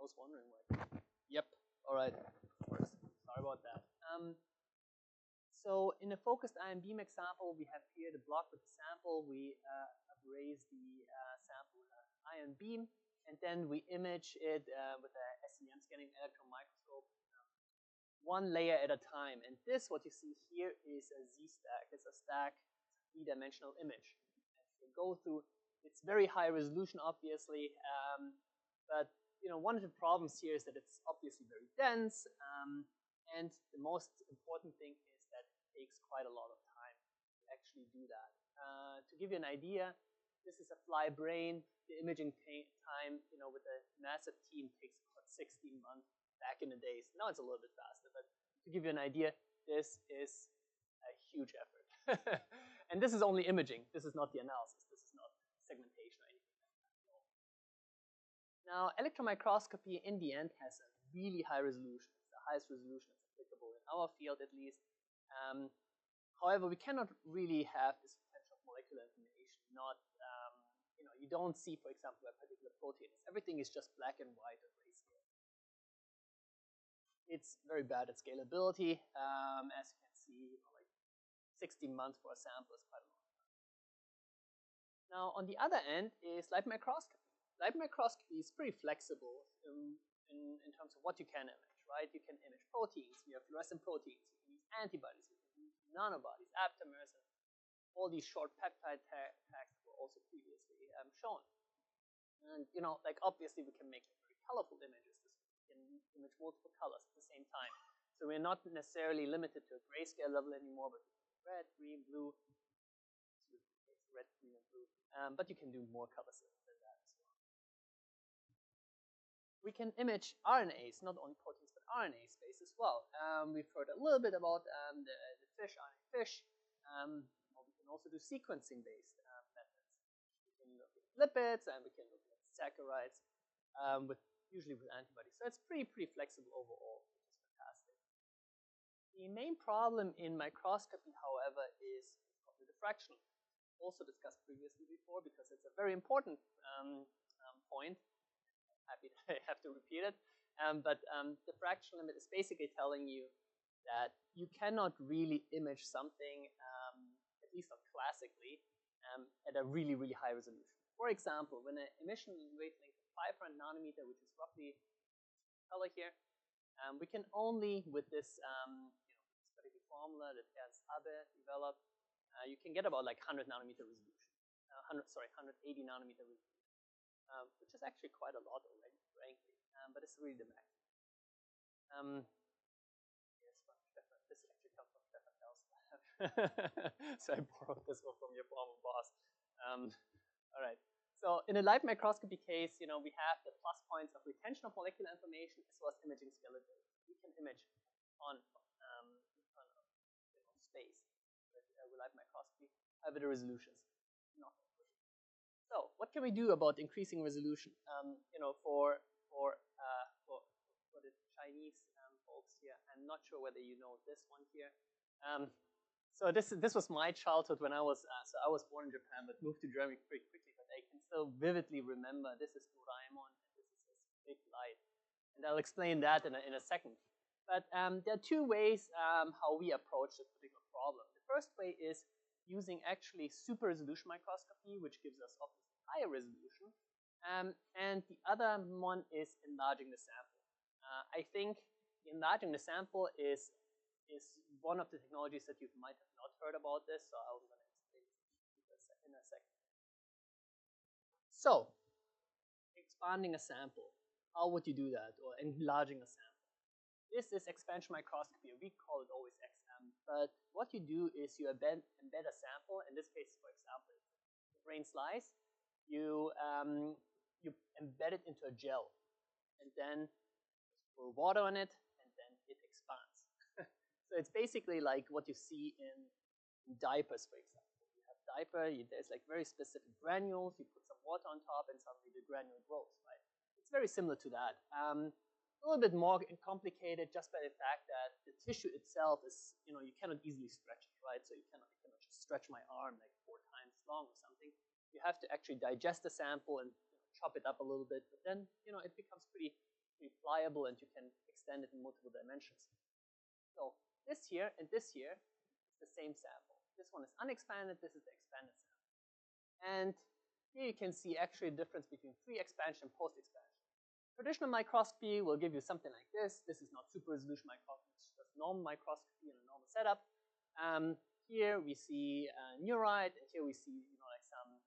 I was wondering why. Yep. All right. Of course. Sorry about that. So in a focused ion beam example, we have here the block with the sample. We have raised the sample with an ion beam, and then we image it with a SEM scanning electron microscope, one layer at a time. And this, what you see here, is a Z-stack. It's a stack, three-dimensional image. And go through. It's very high resolution, obviously, but one of the problems here is that it's obviously very dense, and the most important thing is that it takes quite a lot of time to actually do that. To give you an idea, this is a fly brain. The imaging time, with a massive team takes about 16 months back in the days. Now it's a little bit faster, but to give you an idea, this is a huge effort. And this is only imaging. This is not the analysis. This is not segmentation or anything like that. Now, electron microscopy in the end has a really high resolution. It's the highest resolution that's applicable in our field, at least. However, we cannot really have this potential of molecular information. Not, you don't see, for example, a particular protein is. Everything is just black and white or grayscale. It's very bad at scalability. As you can see, like 16 months for a sample is quite a long time. Now, on the other end is light microscopy. Light microscopy is pretty flexible in terms of what you can image, right? You can image proteins. We have fluorescent proteins. You can use antibodies. You can use nanobodies, aptamers, and all these short peptide tags were also previously shown. And like obviously we can make very colorful images. We can image multiple colors at the same time. So we're not necessarily limited to a grayscale level anymore, but red, green, blue. Red, green, and blue. But you can do more colors than that as well. We can image RNAs, not only proteins, but RNA space as well. We've heard a little bit about the fish, RNA fish. We can also do sequencing-based methods. We can look at lipids, and we can look at saccharides, usually with antibodies. So it's pretty flexible overall, which is fantastic. The main problem in microscopy, however, is the diffraction. Also discussed previously before, because it's a very important point. I'm happy that I have to repeat it. But diffraction limit is basically telling you that you cannot really image something, at least not classically, at a really high resolution. For example, when an emission wavelength of 500 nanometer, which is roughly color here, we can only, with this particular formula that Ernst Abbe developed, you can get about like 100 nanometer resolution. 180 nanometer resolution, which is actually quite a lot already, frankly, but it's really the max. Yes, from Stefan. This actually comes from Stefan Elsner. So I borrowed this one from your former boss. All right. So in a light microscopy case, we have the plus points of retention of molecular information as well as imaging scalability. We can image on space with light microscopy, but the resolutions not that great. So what can we do about increasing resolution? For the Chinese folks here, I'm not sure whether you know this one here. So this was my childhood when I was born in Japan, but moved to Germany pretty quickly. But I can still vividly remember this is Doraemon, and this is his big light, and I'll explain that in a second. But there are two ways how we approach this particular problem. The first way is using actually super resolution microscopy, which gives us obviously higher resolution, and the other one is enlarging the sample. I think enlarging the sample is one of the technologies that you might have not heard about this, so I'm going to explain this in a second. So, expanding a sample, how would you do that, or enlarging a sample? This is expansion microscopy. We call it always XM, but what you do is you embed a sample. In this case, for example, the brain slice. You embed it into a gel, and then pour water on it, and then it expands. So it's basically like what you see in diapers, for example. You have diaper, there's like very specific granules, you put some water on top, and suddenly the granule grows, right? It's very similar to that. A little bit more complicated just by the fact that the tissue itself is, you cannot easily stretch it, right? So I cannot just stretch my arm like 4 times long or something. You have to actually digest the sample and chop it up a little bit, but then, it becomes pretty pretty pliable, and you can extend it in multiple dimensions. So this here and this here is the same sample. This one is unexpanded, this is the expanded sample. And here you can see actually a difference between pre-expansion and post-expansion. Traditional microscopy will give you something like this. This is not super resolution microscopy, it's just normal microscopy in a normal setup. Here we see neurite, and here we see like some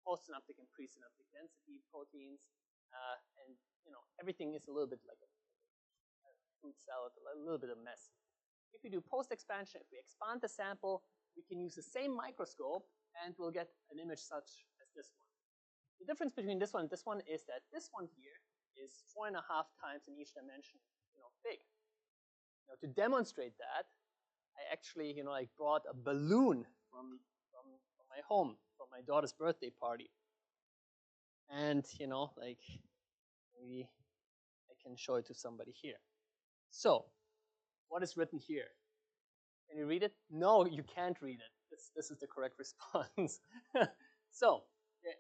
postsynaptic and presynaptic density proteins, and everything is a little bit like a fruit salad, a little bit of mess. If we do post-expansion, if we expand the sample, we can use the same microscope, and we'll get an image such as this one. The difference between this one and this one is that this one here is 4.5 times in each dimension, big. Now, to demonstrate that, I actually, like brought a balloon from my home, from my daughter's birthday party. And, like, maybe I can show it to somebody here. So, what is written here? Can you read it? No, you can't read it. This is the correct response. So,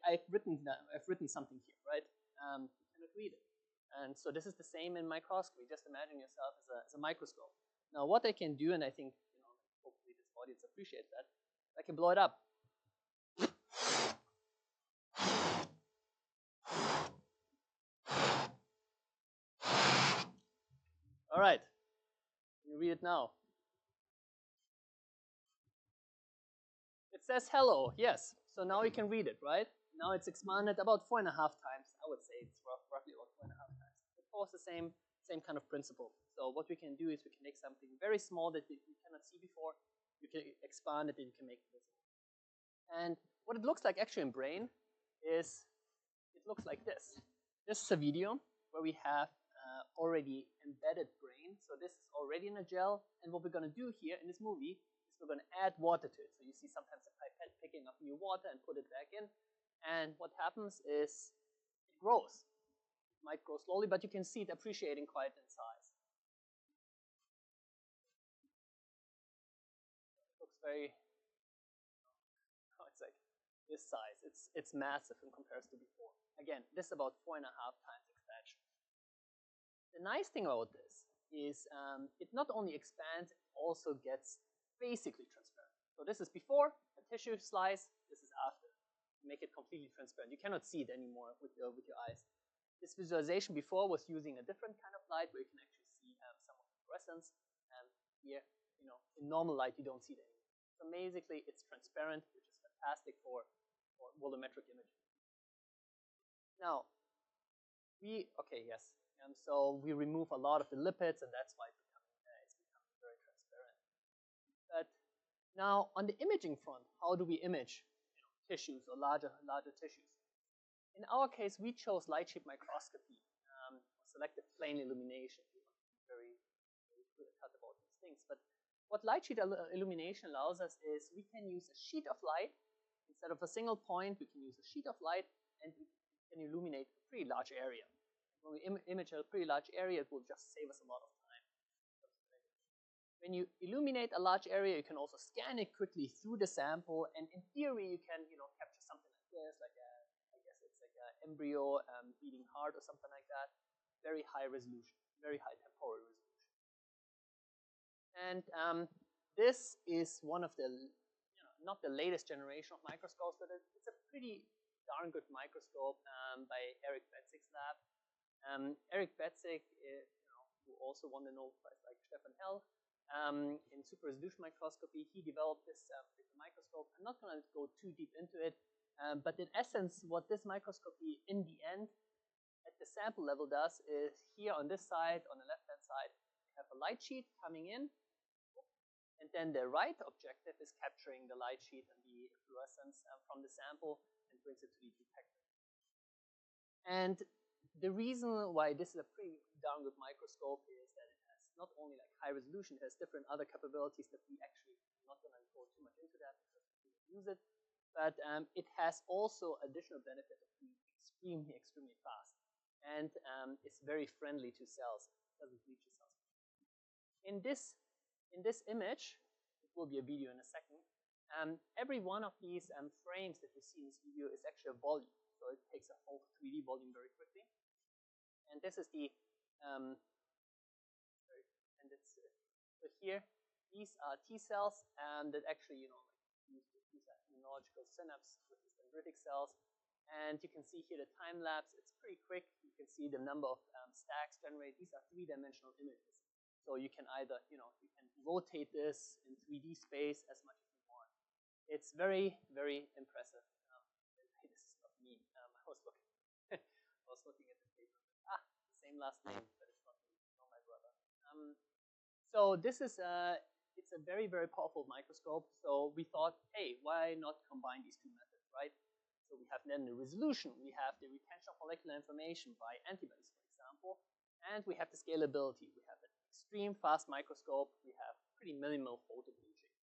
I've written something here, right? You cannot read it. And so this is the same in microscopy. Just imagine yourself as a microscope. Now, what I can do, and I think hopefully this audience appreciates that, I can blow it up. All right. Can you read it now? It says hello, yes. So now you can read it, right? Now it's expanded about 4.5 times. I would say it's roughly about 4.5 times. It follows the same kind of principle. So what we can do is we can make something very small that you cannot see before. You can expand it and you can make it visible. And what it looks like actually in brain is it looks like this. This is a video where we have already embedded brain. So this is already in a gel. And what we're going to do here in this movie is we're going to add water to it. So you see sometimes a pipette picking up new water and put it back in. And what happens is it grows. It might grow slowly, but you can see it appreciating quite in size. It looks very, it's like this size. It's massive in comparison to before. Again, this is about 4.5 times expansion. The nice thing about this is it not only expands, it also gets basically transparent. So this is before a tissue slice. This is after. Make it completely transparent. You cannot see it anymore with your eyes. This visualization before was using a different kind of light where you can actually see some of the fluorescence. And here, in normal light, you don't see it anymore. So basically, it's transparent, which is fantastic for volumetric imaging. Now, so we remove a lot of the lipids, and that's why it's becoming very transparent. But now, on the imaging front, how do we image tissues or larger tissues? In our case, we chose light sheet microscopy, selective plane illumination. We want to be very clear cut about these things. But what light sheet illumination allows us is we can use a sheet of light. Instead of a single point, we can use a sheet of light, and we can illuminate a pretty large area. When we image a pretty large area, it will just save us a lot of time. When you illuminate a large area, you can also scan it quickly through the sample, and in theory, you can capture something like this, like I guess it's like an embryo beating heart or something like that. Very high resolution, very high temporal resolution. And this is one of the, not the latest generation of microscopes, but it's a pretty darn good microscope by Eric Betzig's lab. Eric Betzig, who also won the Nobel Prize like Stefan Hell, in super resolution microscopy, he developed this microscope. I'm not going to go too deep into it, but in essence, what this microscopy in the end at the sample level does is here on this side, on the left-hand side, you have a light sheet coming in, and then the right objective is capturing the light sheet and the fluorescence from the sample and brings it to the detector. And the reason why this is a pretty darn good microscope is that it has not only like high resolution, it has different other capabilities that we actually are not going to go too much into that because we don't use it, but it has also additional benefit of being extremely fast, and it's very friendly to cells. It doesn't bleach the cells. In this image, it will be a video in a second. Every one of these frames that you see in this video is actually a volume, so it takes a whole 3D volume very quickly. And this is the, and it's, so here, these are T cells that actually, use immunological synapse with these dendritic cells. And you can see here the time lapse. It's pretty quick. You can see the number of stacks generated. These are three-dimensional images. So you can either, you can rotate this in 3D space as much as you want. It's very, very impressive. This is not me. I was looking at the paper. The same last name, but it's not me. Not my brother. So this is it's a very, very powerful microscope. So we thought, hey, why not combine these two methods, right? So we have then the resolution. We have the retention of molecular information by antibodies, for example, and we have the scalability. We have an extreme fast microscope. We have pretty minimal photo bleaching.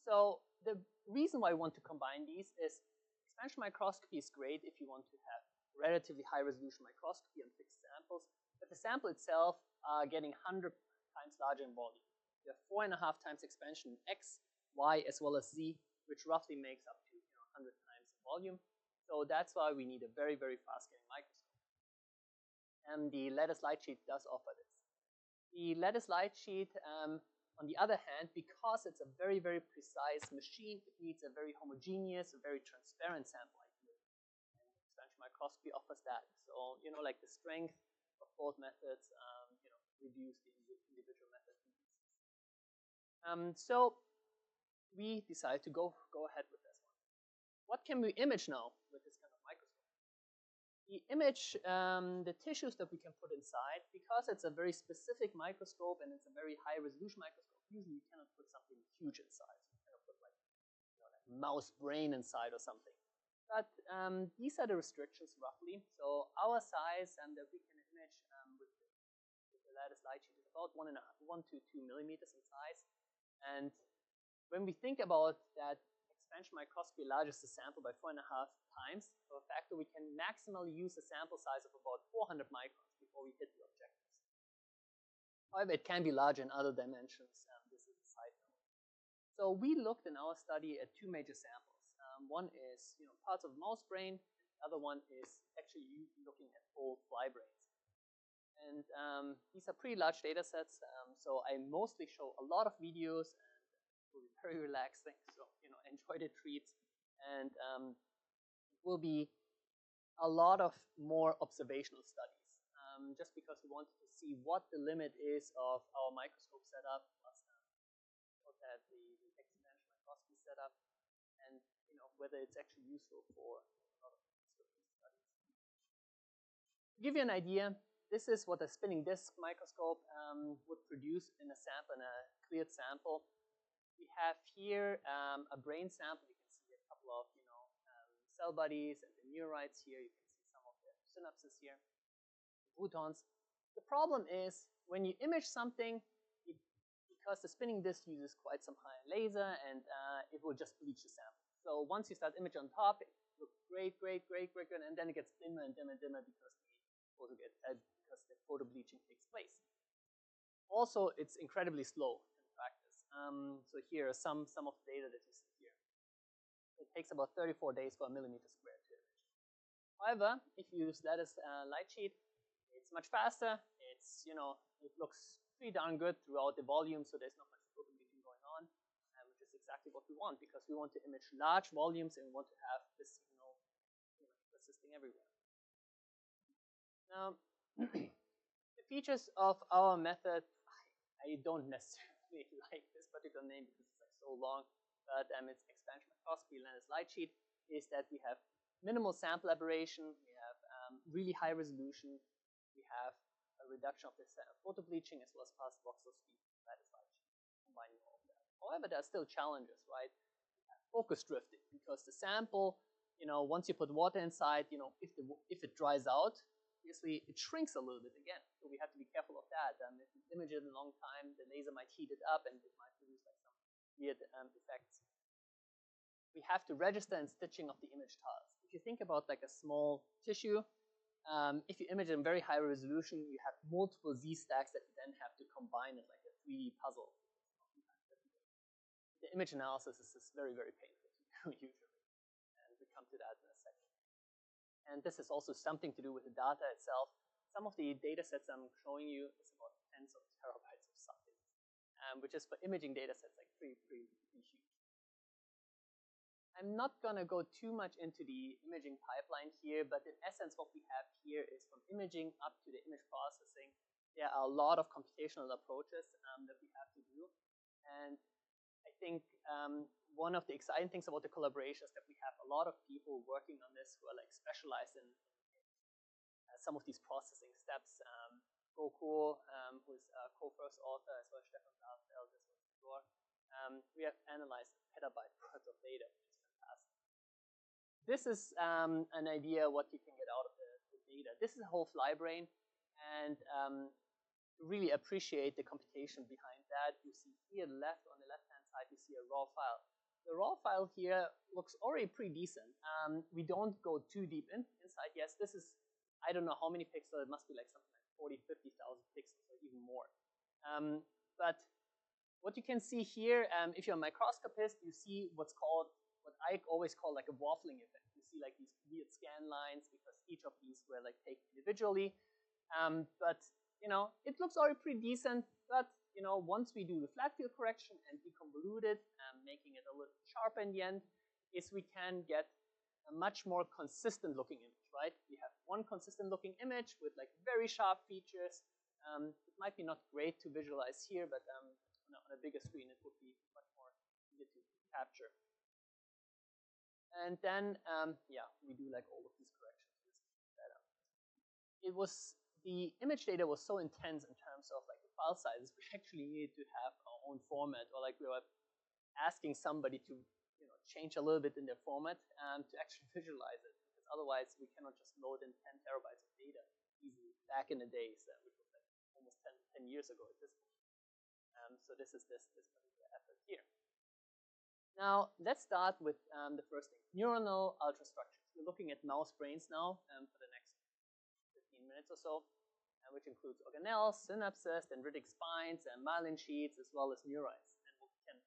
So the reason why I want to combine these is expansion microscopy is great if you want to have relatively high resolution microscopy on fixed samples, but the sample itself are getting 100 times larger in volume. You have 4.5 times expansion in X, Y, as well as Z, which roughly makes up to 100 times in volume. So that's why we need a very, very fast scaling microscope. And the lattice light sheet does offer this. The lattice light sheet, on the other hand, because it's a very, very precise machine, it needs a very homogeneous, a very transparent sample idea. And expansion microscopy offers that. So, like the strength of both methods, reduce the individual method weaknesses. So we decided to go ahead with this one. What can we image now with this kind of microscope? We image the tissues that we can put inside. Because it's a very specific microscope and it's a very high resolution microscope, usually you cannot put something huge inside. You cannot put like a mouse brain inside or something. But these are the restrictions roughly. So our size that we can image with the lattice light sheet is about 1 to 2 millimeters in size. And when we think about that expansion microscopy enlarges the sample by 4.5 times for a factor, we can maximally use a sample size of about 400 microns before we hit the objectives. However, it can be larger in other dimensions. This is a side note. So we looked in our study at two major samples. One is parts of mouse brain. The other one is actually looking at whole fly brains. And these are pretty large data sets. So I mostly show a lot of videos. It will be very relaxing, so enjoy the treats, and it will be a lot of more observational studies, just because we wanted to see what the limit is of our microscope setup, plus the expansion microscopy setup, and whether it's actually useful for a lot of these studies. To give you an idea, this is what a spinning disk microscope would produce in a sample, in a cleared sample. We have here a brain sample. You can see a couple of cell bodies and the neurites here. You can see some of the synapses here, the boutons. The problem is when you image something, because the spinning disk uses quite some high laser, and it will just bleach the sample. So once you start image on top, it looks great, and then it gets dimmer and dimmer because the photo bleaching takes place. Also, it's incredibly slow in practice. So here are some of the data that you see here. It takes about 34 days for a millimeter squared to image. However, if you use lattice light sheet, it's much faster. It's it looks pretty darn good throughout the volume, so there's not much photo bleaching going on, which is exactly what we want because we want to image large volumes and we want to have this signal persisting everywhere. Now, the features of our method, I don't necessarily like this particular name because it's like so long, but it's expansion microscopy lattice light sheet, is that we have minimal sample aberration, we have really high resolution, we have a reduction of the photo bleaching as well as fast voxel speed lattice light sheet, combining all of that. However, there are still challenges, right? Focus drifting, because the sample, once you put water inside, if it dries out, obviously it shrinks a little bit again. So we have to be careful of that. If you image it a long time, the laser might heat it up and it might produce like some weird effects. We have to register and stitching of the image tiles. If you think about like a small tissue, if you image it in very high resolution, you have multiple Z stacks that you then have to combine in like a 3D puzzle. The image analysis is very, very painful to do usually. And we come to that in a second. And this has also something to do with the data itself. Some of the data sets I'm showing you is about tens of terabytes of size, which is for imaging data sets like pretty huge. I'm not going to go too much into the imaging pipeline here, but in essence what we have here is from imaging up to the image processing. There are a lot of computational approaches that we have to do. And I think one of the exciting things about the collaboration is that we have a lot of people working on this who are like specialized in some of these processing steps. Goku, who is co-first author, as well as Stefan Safeld, as well as before. We have analyzed petabyte worth of data, which is fantastic. This is an idea what you can get out of the data. This is a whole fly brain, and to really appreciate the computation behind that, you see here on the left-hand side, you see a raw file. The raw file here looks already pretty decent. We don't go too deep inside. Yes, this is, I don't know how many pixels. It must be like something like 40, 50,000 pixels or even more. But what you can see here, if you're a microscopist, you see what I always call like a waffling effect. You see like these weird scan lines because each of these were like taken individually. But you know, it looks already pretty decent. But you know, once we do the flat field correction and deconvolute it, making it a little sharper in the end, is we can get a much more consistent looking image, right? We have one consistent looking image with like very sharp features. It might be not great to visualize here, but on a bigger screen it would be much more easy to capture. And then, yeah, we do like all of these corrections. The image data was so intense in terms of like the file sizes, we actually needed to have our own format, or like we were asking somebody to change a little bit in their format to actually visualize it, because otherwise we cannot just load in 10 terabytes of data easily back in the days, which was like almost 10 years ago at this point. So this is this particular effort here. Now let's start with the first thing, neuronal ultrastructures. We're looking at mouse brains now for the next 15 minutes or so, which includes organelles, synapses, dendritic spines, and myelin sheets, as well as neurons. And what we can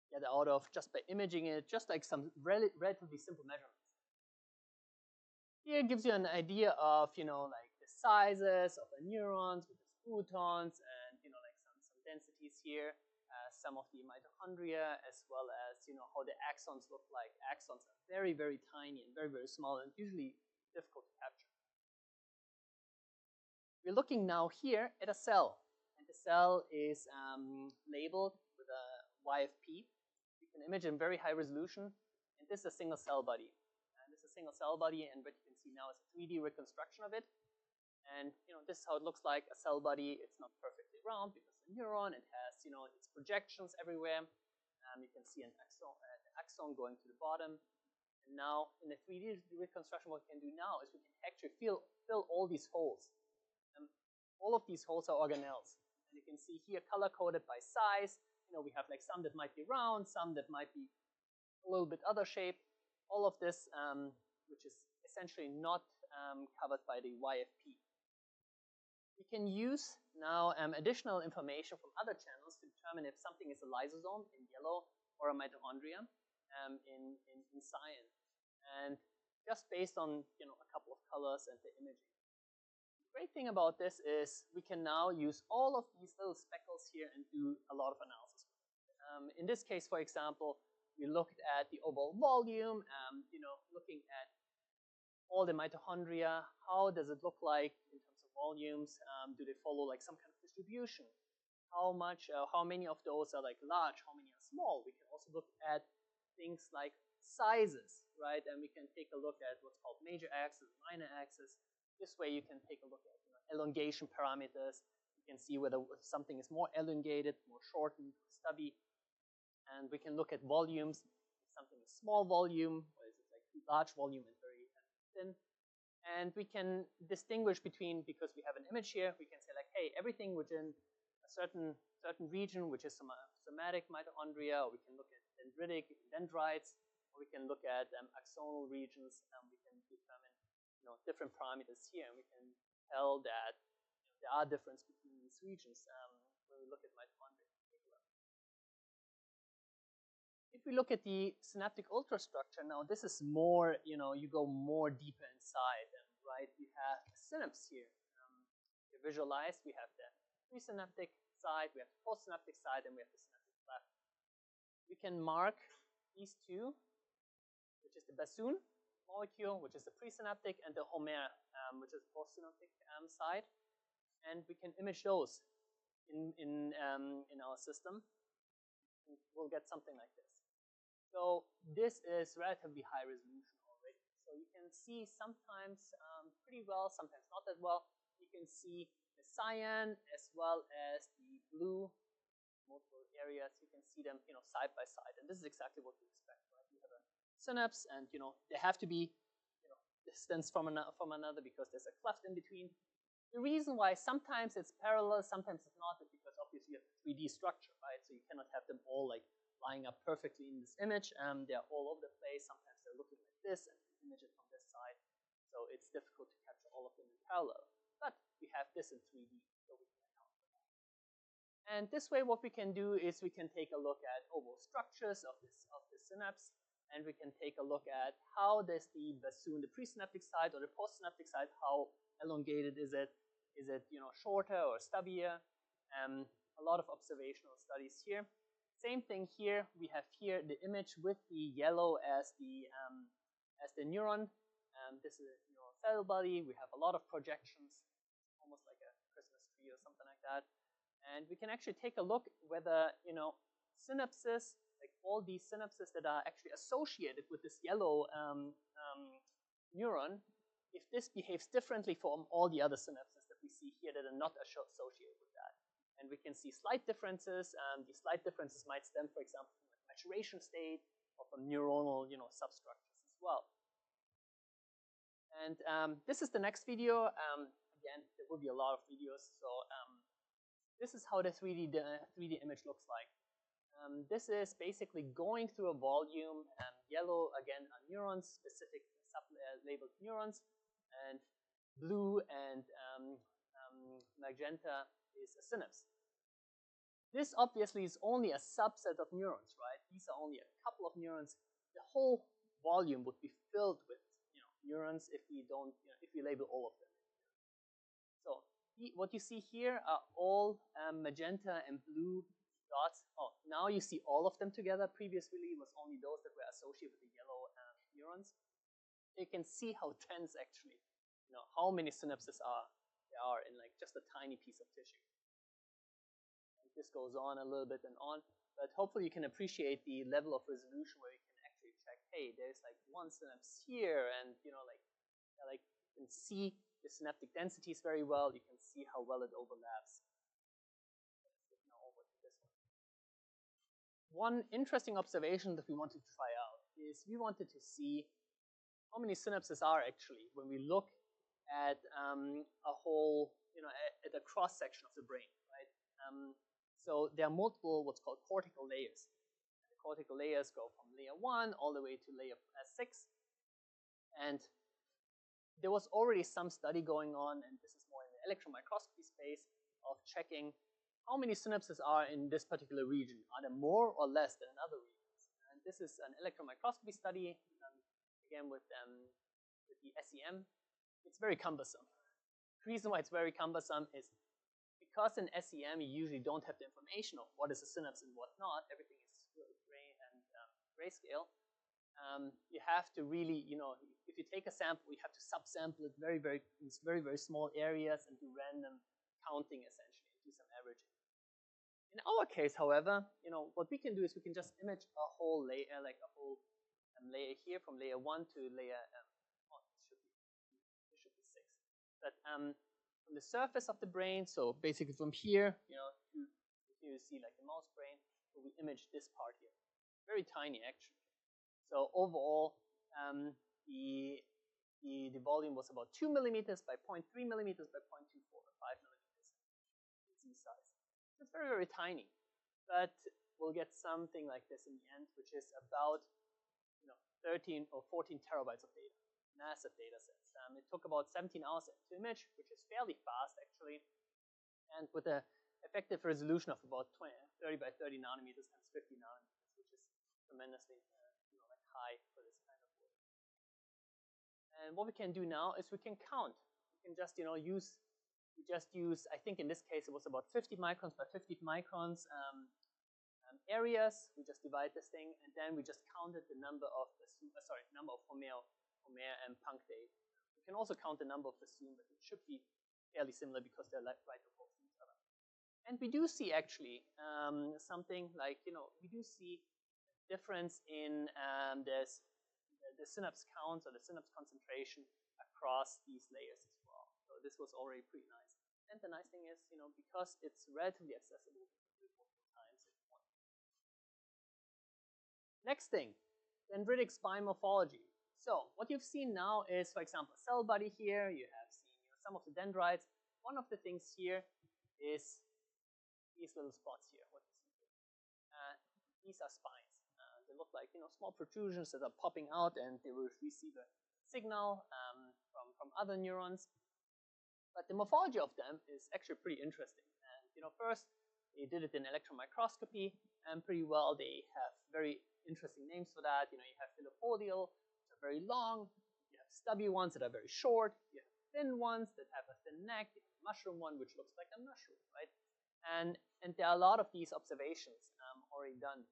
get out of just by imaging it, just like some relatively simple measurements. Here gives you an idea of, like the sizes of the neurons with the photons, and like some densities here, some of the mitochondria, as well as how the axons look like. Axons are very, very tiny and very, very small, and usually difficult to capture. We're looking now here at a cell, and the cell is labeled with a YFP. You can image in very high resolution, and this is a single cell body. And this is a single cell body, and what you can see now is a 3D reconstruction of it. And this is how it looks like, a cell body. It's not perfectly round because it's a neuron. It has its projections everywhere. You can see an axon going to the bottom. And now in the 3D reconstruction, what we can do now is we can actually fill all these holes. All of these holes are organelles. And you can see here color-coded by size. We have like some that might be round, some that might be a little bit other shape. All of this, which is essentially not covered by the YFP. We can use now additional information from other channels to determine if something is a lysosome in yellow or a mitochondria in cyan. And just based on a couple of colors and the imaging. The great thing about this is we can now use all of these little speckles here and do a lot of analysis. In this case, for example, we looked at the overall volume, looking at all the mitochondria. How does it look like in terms of volumes? Do they follow like some kind of distribution? How many of those are like large? How many are small? We can also look at things like sizes, right? And we can take a look at what's called major axis, minor axis. This way you can take a look at elongation parameters. You can see whether something is more elongated, more shortened, stubby. And we can look at volumes. If something is small volume, or is it like large volume and very thin. And we can distinguish between, because we have an image here, we can say like, hey, everything within a certain region, which is somatic mitochondria, or we can look at dendrites, or we can look at axonal regions. We can determine different parameters here, and we can tell that there are differences between these regions when we look at mitochondria in particular. If we look at the synaptic ultrastructure, now this is more, you go more deeper inside, and right, we have a synapse here. Visualized, we have the presynaptic side, we have the postsynaptic side, and we have the synaptic cleft. We can mark these two, which is the bassoon molecule, which is the presynaptic, and the Shoh M, which is the postsynaptic side, and we can image those in our system, and we'll get something like this. So this is relatively high resolution already. So you can see sometimes pretty well, sometimes not that well. You can see the cyan as well as the blue, multiple areas. You can see them, side by side, and this is exactly what we expect, right? We have a synapse, and they have to be, distance from another because there's a cleft in between. The reason why sometimes it's parallel, sometimes it's not, is because obviously you have a 3D structure, right? So you cannot have them all like lying up perfectly in this image. They're all over the place. Sometimes they're looking like this, and you image it from this side. So it's difficult to capture all of them in parallel. But we have this in 3D, so we can account for that. And this way, what we can do is we can take a look at overall structures of this synapse, and we can take a look at how does the bassoon, the presynaptic side or the postsynaptic side, how elongated is it? Is it shorter or stubbier? A lot of observational studies here. Same thing here. We have here the image with the yellow as the neuron. This is a neural cell body. We have a lot of projections, almost like a Christmas tree or something like that. And we can actually take a look whether synapses, like all these synapses that are actually associated with this yellow neuron, if this behaves differently from all the other synapses that we see here that are not associated with that. And we can see slight differences. These slight differences might stem, for example, from the maturation state or from neuronal, substructures as well. And this is the next video. Again, there will be a lot of videos. So this is how the 3D image looks like. This is basically going through a volume. Yellow, again, are neurons, specific sub-labeled neurons. And blue and magenta is a synapse. This obviously is only a subset of neurons, right? These are only a couple of neurons. The whole volume would be filled with neurons if we don't, if we label all of them. So what you see here are all magenta and blue dots. Oh, now you see all of them together. Previously, it was only those that were associated with the yellow neurons. You can see how dense actually, how many synapses there are in like just a tiny piece of tissue. And this goes on a little bit and on, but hopefully you can appreciate the level of resolution where you can actually check, hey, there's like one synapse here, and you can see the synaptic densities very well. You can see how well it overlaps. Let's get now over to this one. One interesting observation that we wanted to try out is we wanted to see how many synapses are actually when we look at a whole, at a cross section of the brain, right? So there are multiple what's called cortical layers. The cortical layers go from layer 1 all the way to layer 6. And there was already some study going on, and this is more in the electron microscopy space, of checking how many synapses are in this particular region. Are there more or less than in other regions? And this is an electron microscopy study, again with the SEM. It's very cumbersome. The reason why it's very cumbersome is because in SEM you usually don't have the information of what is a synapse and what not. Everything is gray and grayscale. You have to really, if you take a sample, you have to subsample it very, very small areas and do random counting essentially, and do some averaging. In our case, however, what we can do is we can just image a whole layer, like a whole layer here from layer 1 to layer, this should be 6. But from the surface of the brain, so basically from here, here you see like the mouse brain, so we image this part here. Very tiny actually. So overall, the volume was about 2 millimeters by 0.3 millimeters by 0.24 or 5 millimeters in Z size. So it's very, very tiny. But we'll get something like this in the end, which is about 13 or 14 terabytes of data, massive data sets. It took about 17 hours to image, which is fairly fast actually, and with an effective resolution of about 30 by 30 nanometers times 50 nanometers, which is tremendously like high for this kind of work. And what we can do now is we can count. We can just use, I think in this case it was about 50 microns by 50 microns areas. We just divide this thing, and then we just counted the number of number of Homer and punctate. We can also count the number of the zoom, but it should be fairly similar because they're right opposed to each other. And we do see actually something like, we do see a difference in the synapse counts or the synapse concentration across these layers as well. So this was already pretty nice. And the nice thing is, because it's relatively accessible, we can do it multiple times if you want. Next thing, dendritic spine morphology. So what you've seen now is, for example, a cell body here. You have seen some of the dendrites. One of the things here is these little spots here. What you see here. These are spines. They look like small protrusions that are popping out, and they will receive a signal from other neurons. But the morphology of them is actually pretty interesting. And first they did it in electron microscopy, and pretty well they have very interesting names for that. You have filopodial, which are very long. You have stubby ones that are very short. You have thin ones that have a thin neck. You have a mushroom one which looks like a mushroom, right? And there are a lot of these observations already done.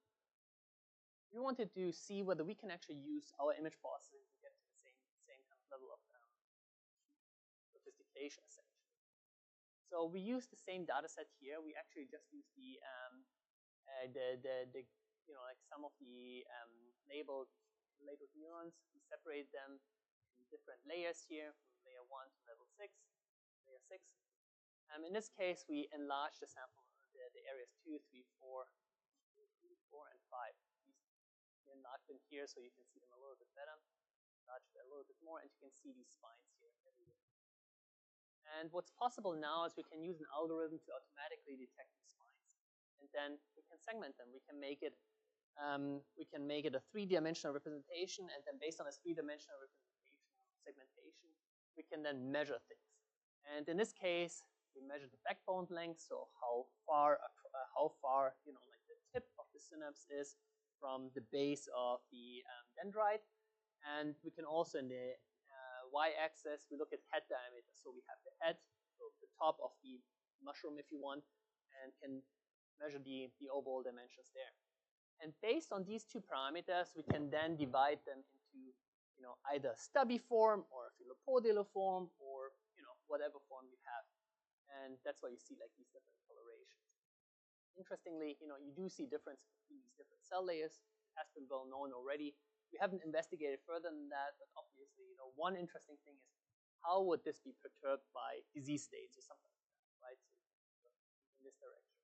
We wanted to see whether we can actually use our image processing to get to the same kind of level of sophistication, essentially. So we use the same data set here. We actually just use like some of the labeled neurons. We separate them in different layers here, from layer 1 to layer 6. In this case, we enlarge the sample, the areas 2, 3, 4, and 5. We enlarge them here so you can see them a little bit better. Enlarge it a little bit more, and you can see these spines here everywhere. And what's possible now is we can use an algorithm to automatically detect these spines, and then we can segment them. We can make it a 3-dimensional representation, and then based on this 3-dimensional segmentation, we can then measure things. And in this case, we measure the backbone length, so how far like the tip of the synapse is from the base of the dendrite. And we can also, in the y-axis, we look at head diameter. So we have the head, so the top of the mushroom, if you want, and can measure the overall dimensions there. And based on these two parameters, we can then divide them into either stubby form or filopodial form, or whatever form you have. And that's why you see like these different colorations. Interestingly, you do see difference between these different cell layers. It has been well known already. We haven't investigated further than that, but obviously, one interesting thing is how would this be perturbed by disease states or something like that, right? So in this direction.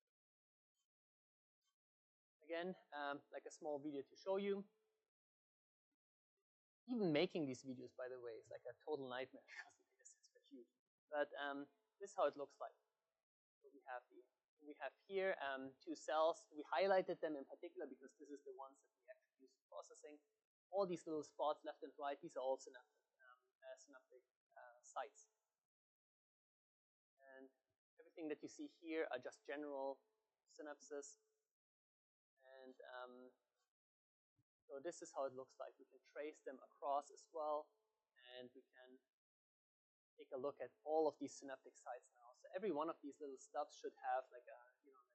Again, like a small video to show you. Even making these videos, by the way, is like a total nightmare because the data sets are huge. But this is how it looks like. So we have here 2 cells. We highlighted them in particular because this is the ones that we actually use for processing. All these little spots left and right, these are all synaptic sites. And everything that you see here are just general synapses. And so this is how it looks like. We can trace them across as well, and we can take a look at all of these synaptic sites now. So every one of these little stubs should have like a like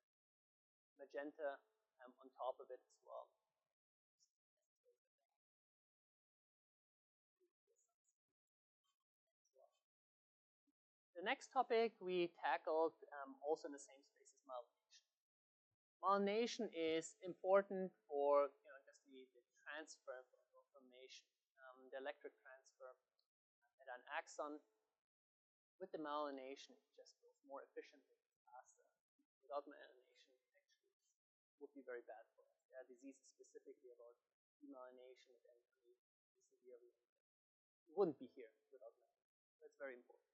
magenta on top of it as well. The next topic we tackled also in the same space is myelination. Myelination is important for just the transfer of information, the electric transfer at an axon. With the myelination, it just goes more efficiently, faster. Without myelination, actually, it would be very bad for us. There are diseases specifically about demyelination that can be severely injured. It wouldn't be here without myelination. That's very important.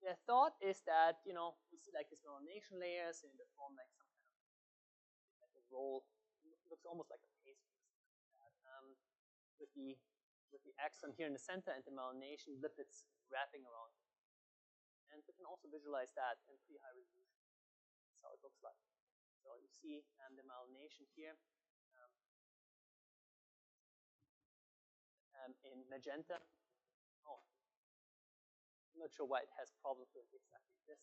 The thought is that we see like these myelination layers, and they form like some kind of like a roll. It looks almost like a pastry, with the axon here in the center and the myelination lipids wrapping around it. And we can also visualize that in pretty high resolution. That's how it looks like. So you see the myelination here. in magenta. Oh, I'm not sure why it has problems with exactly this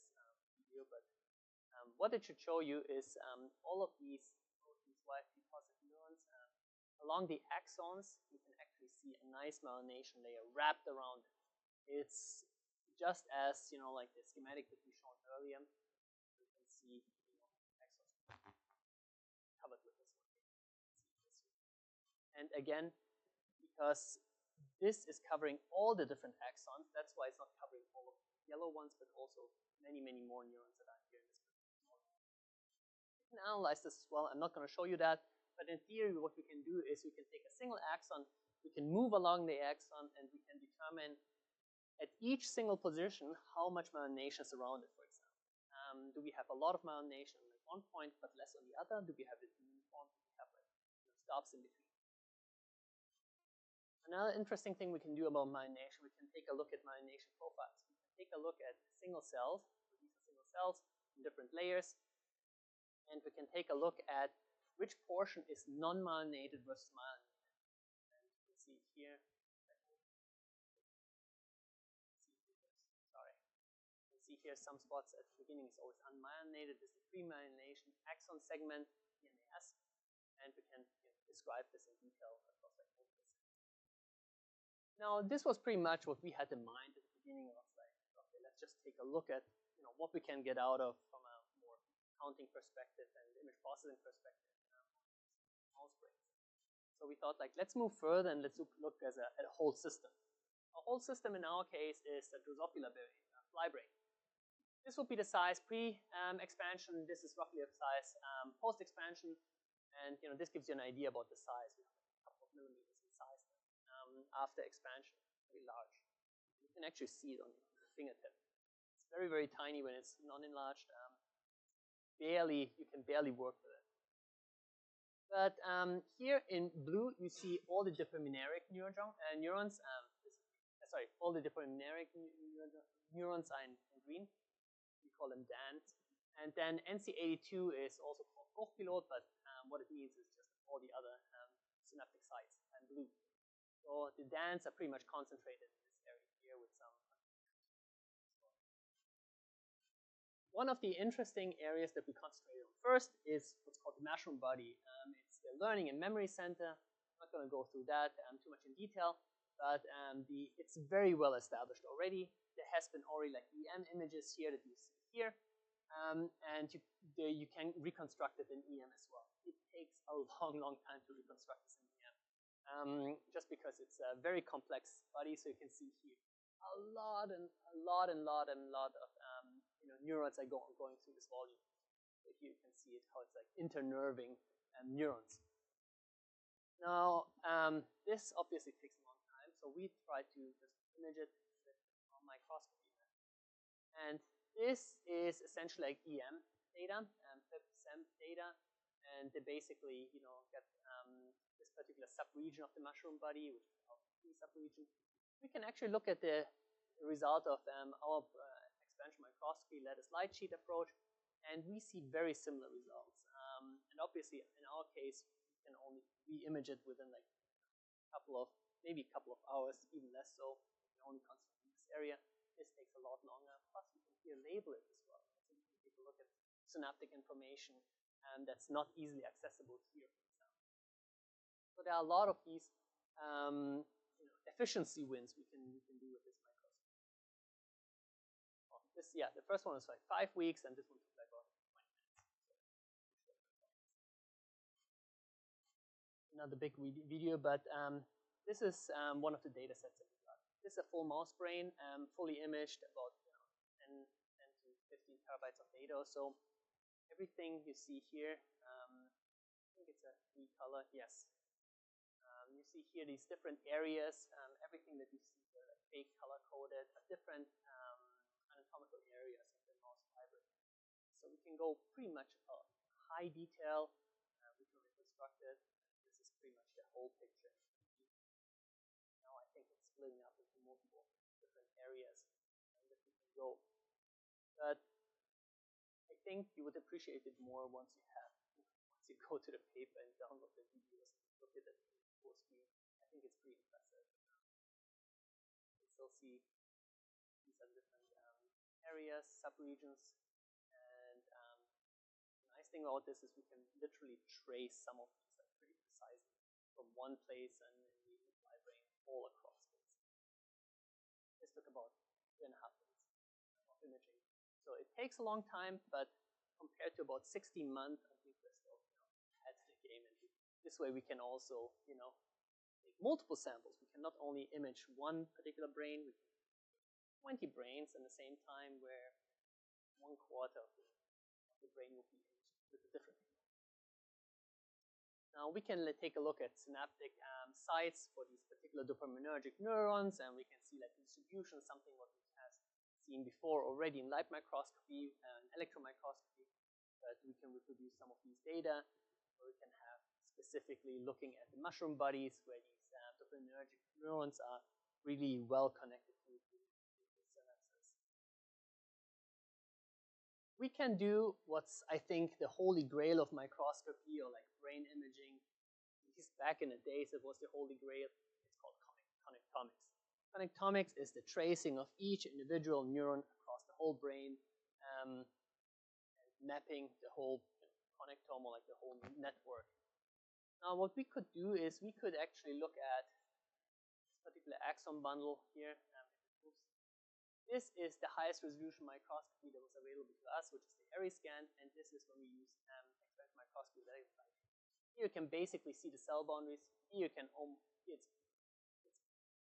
video, but what it should show you is all of these YFP positive neurons along the axons. You can actually see a nice myelination layer wrapped around it. It's just as like the schematic that we showed earlier. You can see axons covered with this one. And again, because this is covering all the different axons, that's why it's not covering all of the yellow ones, but also many, many more neurons that are here in this particular model. You can analyze this as well. I'm not going to show you that, but in theory, what we can do is we can take a single axon, we can move along the axon, and we can determine at each single position how much myelination is around it, for example. Do we have a lot of myelination at one point, but less on the other? Do we have it uniform? Do we have like stops in between? Another interesting thing we can do about myelination, we can take a look at myelination profiles. We can take a look at single cells. These are single cells in different layers. And we can take a look at which portion is non-myelinated versus myelinated. And you can see it here. Sorry. You can see here some spots at the beginning is always unmyelinated. This is the pre-myelination axon segment, PMAS. And we can describe this in detail across like both this. Now, this was pretty much what we had in mind at the beginning of like, okay, let's just take a look at what we can get out of from a more counting perspective and image processing perspective mouse brains. So we thought like, let's move further and let's look at a whole system. A whole system in our case is a Drosophila fly brain. This would be the size pre-expansion. This is roughly the size post-expansion, and this gives you an idea about the size. We have like a couple of millimeters in size. After expansion, very large. You can actually see it on your fingertip. It's very, very tiny when it's non-enlarged. You can barely work with it. But here in blue, you see all the dopaminergic neurons. All the dopaminergic neurons are in green. We call them DANs. And then NC82 is also called Hochpilot, but what it means is just all the other synaptic sites in blue. So the DANs are pretty much concentrated in this area here with some. One of the interesting areas that we concentrated on first is what's called the mushroom body. It's the learning and memory center. I'm not going to go through that too much in detail, but it's very well established already. There has been already like EM images here that you see here, and you can reconstruct it in EM as well. It takes a long, long time to reconstruct this in EM. Just because it's a very complex body, so you can see here a lot of neurons are going through this volume. So here you can see it, how it's like internerving neurons. Now, this obviously takes a long time, so we try to just image it with a microscopy. And this is essentially like EM data, PIP-SEM data, and they basically, get this particular subregion of the mushroom body, which is our P subregion. We can actually look at the result of our expansion microscopy lattice light sheet approach, and we see very similar results. And obviously, in our case, we can only re-image it within like maybe a couple of hours, even less so. We can only concentrate in this area. This takes a lot longer. Plus, we can here label it as well. So we can take a look at synaptic information that's not easily accessible here, for example. So there are a lot of these efficiency wins we can do with this microscope. The first one was like 5 weeks, and this one took like about 20 minutes. Another big video, but this is one of the data sets that we got. This is a full mouse brain, fully imaged, about 10 to 15 terabytes of data or so. Everything you see here, I think it's a 3 color, yes. You see here these different areas, everything that you see here, like fake color coded, are different anatomical areas of the mouse fiber. So we can go pretty much high detail, we can reconstruct it. This is pretty much the whole picture. Now I think it's splitting up into multiple different areas that we can go. But I think you would appreciate it more once you go to the paper and download the videos and look at it full screen. I think it's pretty impressive. still see these are different areas, subregions, and the nice thing about this is we can literally trace some of these like pretty precisely from one place and in the image brain all across space. This took about 2.5 days of imaging. So it takes a long time, but compared to about 16 months, I think we're still ahead of the game. And this way we can also, take multiple samples. We can not only image one particular brain, we can 20 brains at the same time, where 1/4 of the brain will be imaged with a different technology. Now we can take a look at synaptic sites for these particular dopaminergic neurons, and we can see like distribution, something what we have seen before already in light microscopy and electron microscopy. But we can reproduce some of these data, or we can have specifically looking at the mushroom bodies where these dopaminergic neurons are really well connected to the synapses. We can do what's, I think, the holy grail of microscopy or like brain imaging. At least back in the days, it was the holy grail. It's called connectomics. Connectomics is the tracing of each individual neuron across the whole brain, and mapping the whole connectome, or like the whole network. Now, what we could do is we could actually look at this particular axon bundle here. This is the highest resolution microscopy that was available to us, which is the Eriscan, and this is when we use X-ray microscopy. Here you can basically see the cell boundaries. Here you can it's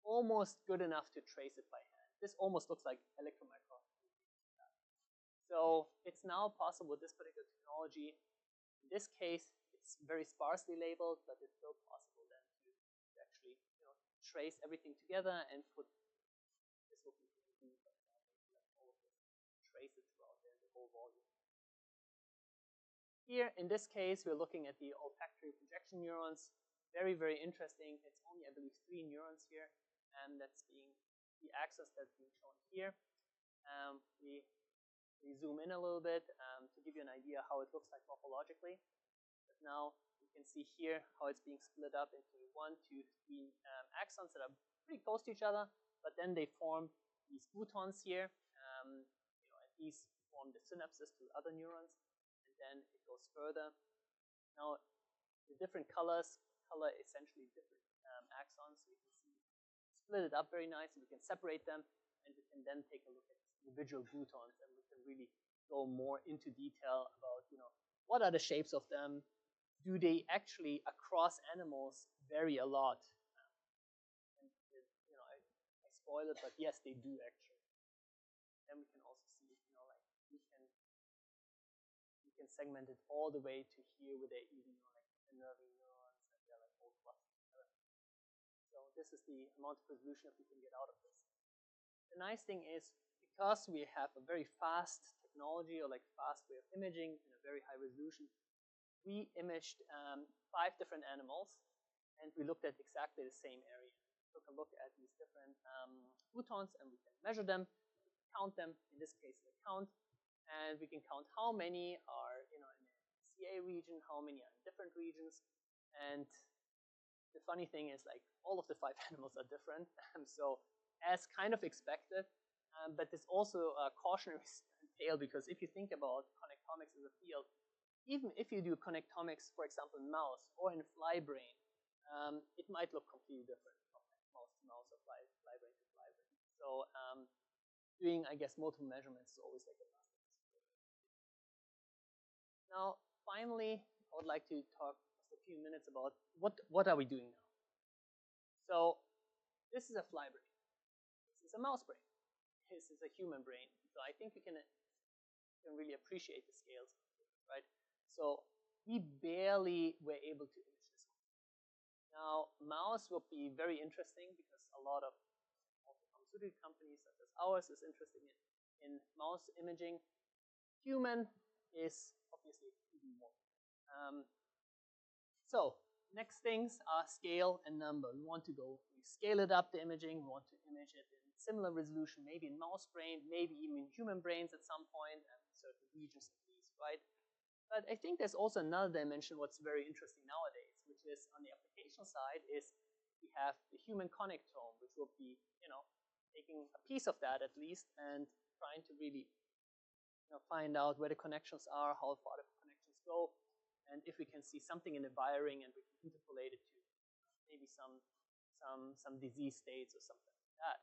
almost good enough to trace it by hand. This almost looks like electron microscopy. So it's now possible with this particular technology. In this case, it's very sparsely labeled, but it's still possible then to actually trace everything together and put this will be all of this, trace it throughout the whole volume. Here, in this case, we're looking at the olfactory projection neurons. Very, very interesting. It's only, I believe, 3 neurons here, and that's being the axis that's being shown here. We zoom in a little bit to give you an idea how it looks like morphologically. But now you can see here how it's being split up into 1, 2, 3 axons that are pretty close to each other, but then they form these boutons here, and these form the synapses to other neurons, and then it goes further. Now, the different colors color essentially different axons, so you can see split it up very nicely. We can separate them, and we can then take a look at individual boutons, and we can really go more into detail about what are the shapes of them. Do they actually across animals vary a lot? And I spoil it, but yes, they do actually. Then we can also see, like we can segment it all the way to here, where they even like innerving neurons, and they're like all clustered together. So this is the amount of resolution that we can get out of this. The nice thing is, because we have a very fast technology, or like fast way of imaging in a very high resolution, we imaged 5 different animals, and we looked at exactly the same area. We took a look at these different boutons, and we can measure them, count them. In this case, we count, and we can count how many are in the CA region, how many are in different regions. And the funny thing is, like, all of the 5 animals are different, so as kind of expected. But there's also a cautionary tale, because if you think about connectomics as a field, even if you do connectomics, for example, in mouse or in fly brain, it might look completely different from mouse to mouse or fly brain to fly brain. So doing, I guess, multiple measurements is always like a must. Now, finally, I would like to talk just a few minutes about what are we doing now. So this is a fly brain. This is a mouse brain. This is a human brain. So I think we can really appreciate the scales, right? So we barely were able to image this one. Now, mouse will be very interesting, because a lot of pharmaceutical companies such as ours is interested in mouse imaging. Human is obviously even more. So next things are scale and number. We scale it up, the imaging. We want to image it in similar resolution, maybe in mouse brain, maybe even in human brains at some point, and certain regions at least, right? But I think there's also another dimension what's very interesting nowadays, which is on the application side, is we have the human connectome, which will be, taking a piece of that at least and trying to really find out where the connections are, how far the connections go, and if we can see something in the wiring and we can interpolate it to maybe some disease states or something like that.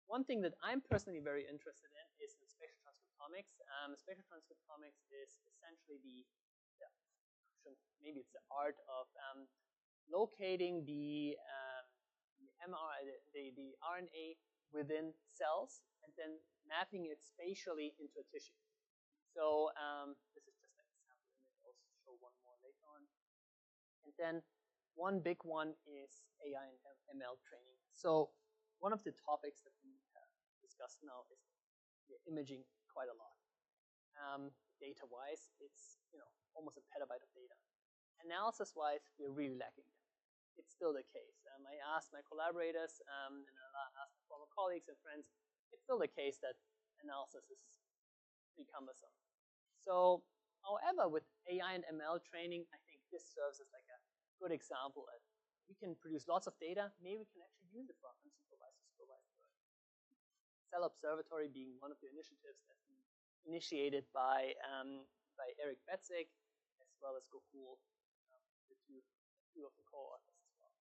One thing that I'm personally very interested in is in spatial transcriptomics. Spatial transcriptomics is essentially maybe it's the art of locating the RNA within cells and then mapping it spatially into a tissue. So this is just an example image. I'll show one more later on. And then one big one is AI and ML training. So one of the topics that we have discussed now is imaging quite a lot. Data-wise, it's almost a petabyte of data. Analysis-wise, we're really lacking. It's still the case. I asked my collaborators and I asked my former colleagues and friends, it's still the case that analysis is pretty cumbersome. So, however, with AI and ML training, I think this serves as like a good example. We can produce lots of data. Maybe we can actually use it for unsupervised or supervised work. Cell Observatory being one of the initiatives that's been initiated by Eric Betzig, as well as Gokul, the two of the co-authors as well.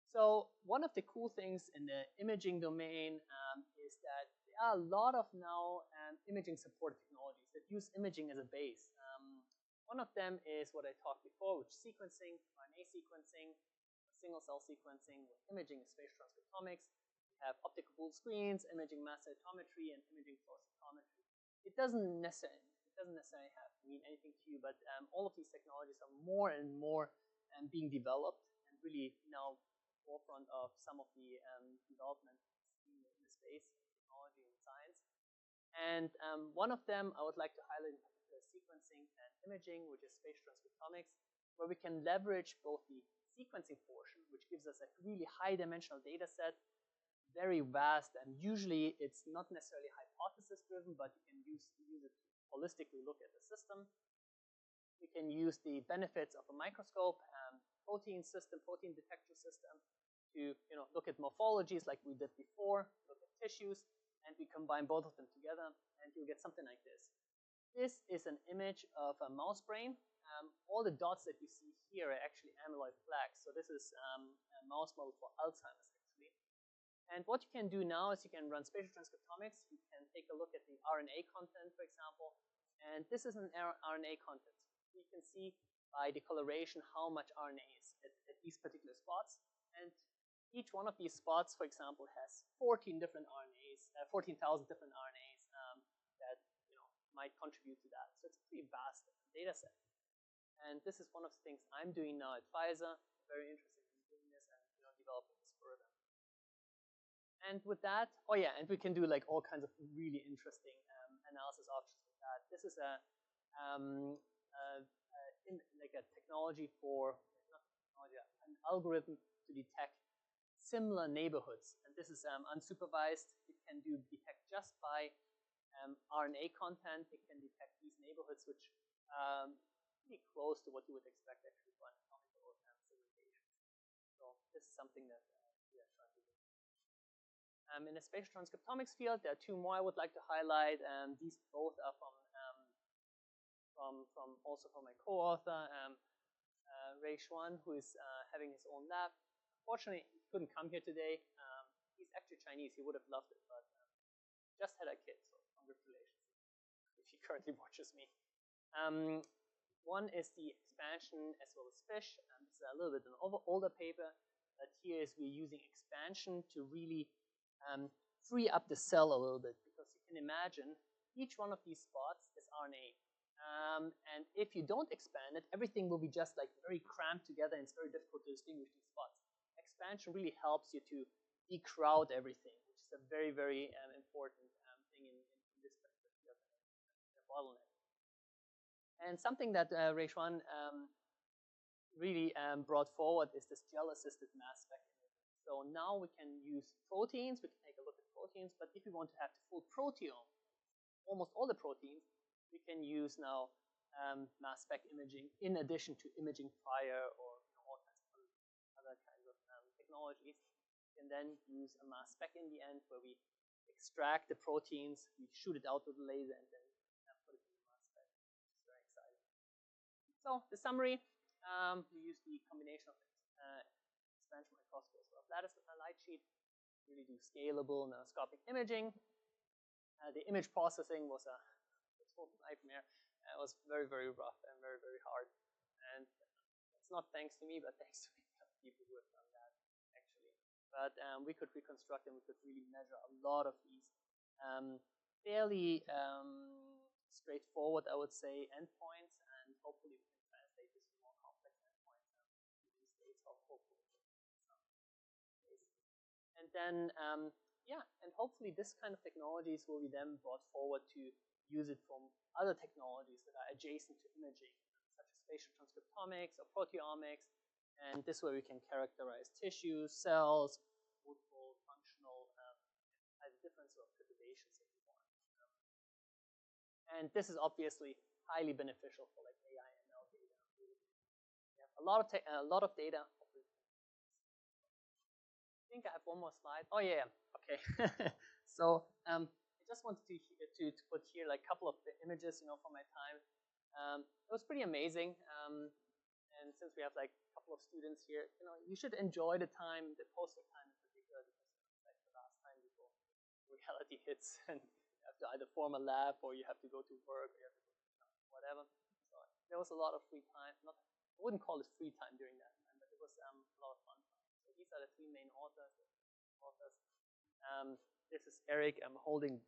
So one of the cool things in the imaging domain is that there are a lot of now imaging support technologies that use imaging as a base. One of them is what I talked before, which is sequencing, RNA sequencing, single cell sequencing with imaging and spatial transcriptomics. We have optical Boole screens, imaging mass cytometry, and imaging flow cytometry. It doesn't necessarily mean anything to you, but all of these technologies are more and more being developed and really now forefront of some of the development in the space, technology and science. And one of them I would like to highlight in particular sequencing and imaging, which is spatial transcriptomics, where we can leverage both the sequencing portion, which gives us a really high dimensional data set, very vast, and usually it's not necessarily hypothesis driven, but you can use it to holistically look at the system. We can use the benefits of a microscope, protein detection system to look at morphologies like we did before, look at tissues, and we combine both of them together, and you'll get something like this. This is an image of a mouse brain. All the dots that you see here are actually amyloid plaques. So this is a mouse model for Alzheimer's, actually. And what you can do now is you can run spatial transcriptomics. You can take a look at the RNA content, for example. And this is an RNA content. You can see by the coloration how much RNA is at these particular spots. And each one of these spots, for example, has 14,000 different RNAs that might contribute to that. So it's a pretty vast data set. And this is one of the things I'm doing now at Pfizer. I'm very interested in doing this and developing this further. And with that, and we can do like all kinds of really interesting analysis options with that. This is like a technology an algorithm to detect similar neighborhoods. And this is unsupervised. It can detect just by RNA content. It can detect these neighborhoods, which pretty close to what you would expect actually for anatomical segmentation. So this is something that we are trying to do. In the spatial transcriptomics field, there are two more I would like to highlight. These both are also from my co-author, Ray Xuan, who is having his own lab. Unfortunately, he couldn't come here today. He's actually Chinese. He would have loved it, but just had a kid, so congratulations if he currently watches me. One is the expansion as well as fish. This is a little bit an older paper, but here is we're using expansion to really free up the cell a little bit, because you can imagine each one of these spots is RNA. And if you don't expand it, everything will be just like very cramped together, and it's very difficult to distinguish these spots. Expansion really helps you to decrowd everything, which is a very, very important thing in this particular field, the bottleneck. And something that Ray Xuan really brought forward is this gel-assisted mass spec imaging. So now we can use proteins. We can take a look at proteins, but if we want to have the full proteome, almost all the proteins, we can use now mass spec imaging in addition to imaging prior or all kinds of other kinds of technologies. We can then use a mass spec in the end where we extract the proteins, we shoot it out with a laser, and then put it in the mass spec, which is very exciting. So the summary, we use the combination of expansion microscopy as well as lattice light sheet, really do scalable nanoscopic imaging. The image processing was a total nightmare. It was very, very rough and very, very hard. And it's not thanks to me, but thanks to people who have done that, actually. But we could reconstruct and we could really measure a lot of these fairly straightforward, I would say, endpoints, and hopefully we can translate this to more complex endpoints these days, hopefully. And then, yeah, and hopefully this kind of technologies will be then brought forward to use it from other technologies that are adjacent to imaging, such as spatial transcriptomics or proteomics. And this way we can characterize tissues, cells, multiple functional, either difference or perturbations if you want. And this is obviously highly beneficial for like AI and ML data. We have a lot of data. I think I have one more slide. Oh yeah, okay. So I just wanted to put here like a couple of the images, from my time. It was pretty amazing. And since we have like a couple of students here, you should enjoy the time, the poster time in particular, because like the last time before reality hits and you have to either form a lab or you have to go to work or you have to go to whatever. So there was a lot of free time. I wouldn't call it free time during that time, but it was a lot of fun. These are the three main authors. This is Eric. I'm holding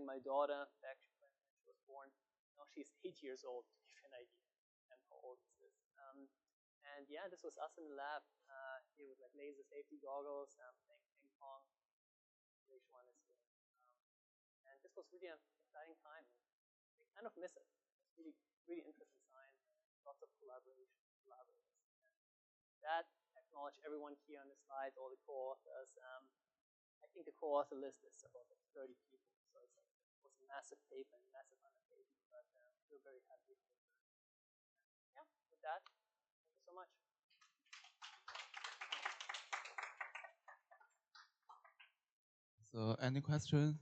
my daughter back when she was born. Now she's 8 years old, to give you an idea. And how old is this? And yeah, this was us in the lab here with like laser safety goggles, playing ping pong. Which one is here? And this was really an exciting time. I kind of miss it. It's really, really interesting science. Lots of collaborators. That acknowledge everyone here on the slide, all the co-authors. I think the co-author list is about like 30 people, so it was a massive paper and massive undertaking, but we're very happy. Yeah, with that, thank you so much. So, any questions?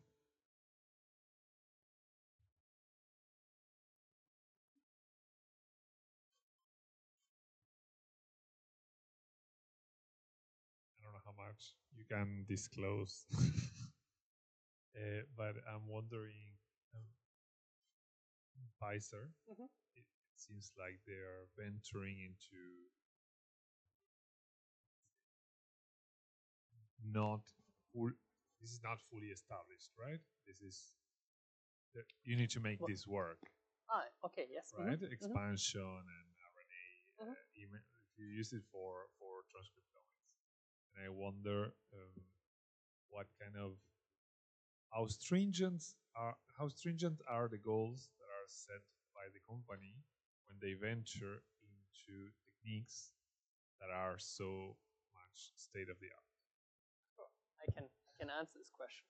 How much you can disclose. But I'm wondering, Pfizer, it seems like they are venturing into this is not fully established, right? You need to make this work. Okay, yes. Right? Expansion and RNA, even if you use it for transcriptomics. And I wonder how stringent are the goals that are set by the company when they venture into techniques that are so much state of the art? Sure. I can answer this question.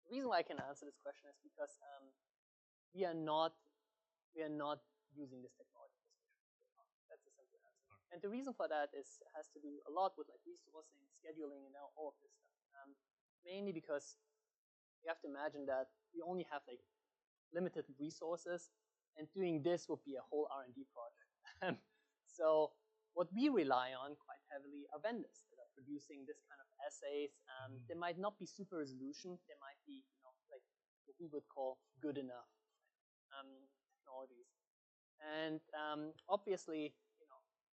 The reason why I can answer this question is because we are not using this technology for spatial. That's a simple answer. Okay. And the reason for that has to do a lot with like resourcing, scheduling, and all of this stuff. Mainly because you have to imagine that we only have like limited resources, and doing this would be a whole R&D project. So what we rely on quite heavily are vendors that are producing this kind of assays. They might not be super resolution. They might be, like what we would call good enough technologies. And obviously,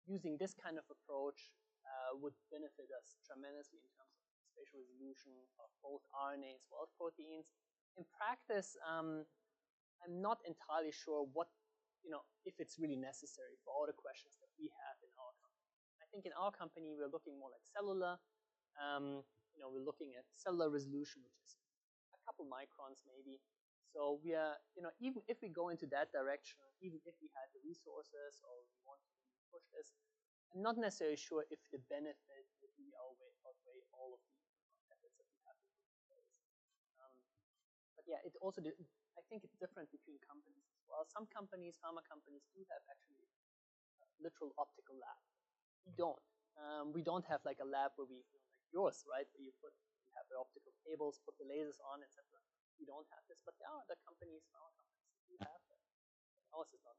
using this kind of approach would benefit us tremendously in terms of spatial resolution of both RNA as well as proteins. In practice, I'm not entirely sure if it's really necessary for all the questions that we have in our company. I think in our company, we're looking more like cellular. We're looking at cellular resolution, which is a couple microns maybe. So we are, even if we go into that direction, even if we had the resources or we want to really push this, I'm not necessarily sure if the benefit would really outweigh all of the efforts that we have to put in place. But yeah, I think it's different between companies as well. Some companies, pharma companies, do have actually a literal optical lab. We don't. We don't have like a lab where we like yours, right? Where you have the optical cables, put the lasers on, etc. We don't have this, but there are other companies, pharma companies, that do have that. Ours is not.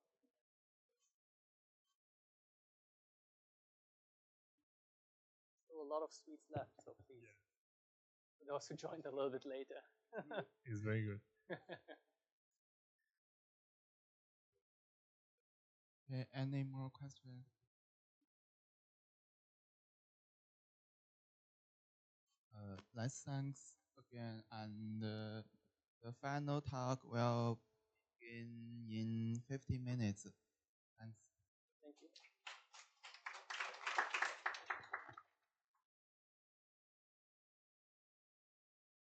Still a lot of sweets left, so please. Yeah. For those who joined a little bit later. It's very good. Okay, any more questions? Let's thanks again, and the final talk will begin in 50 minutes. Thanks. Thank you.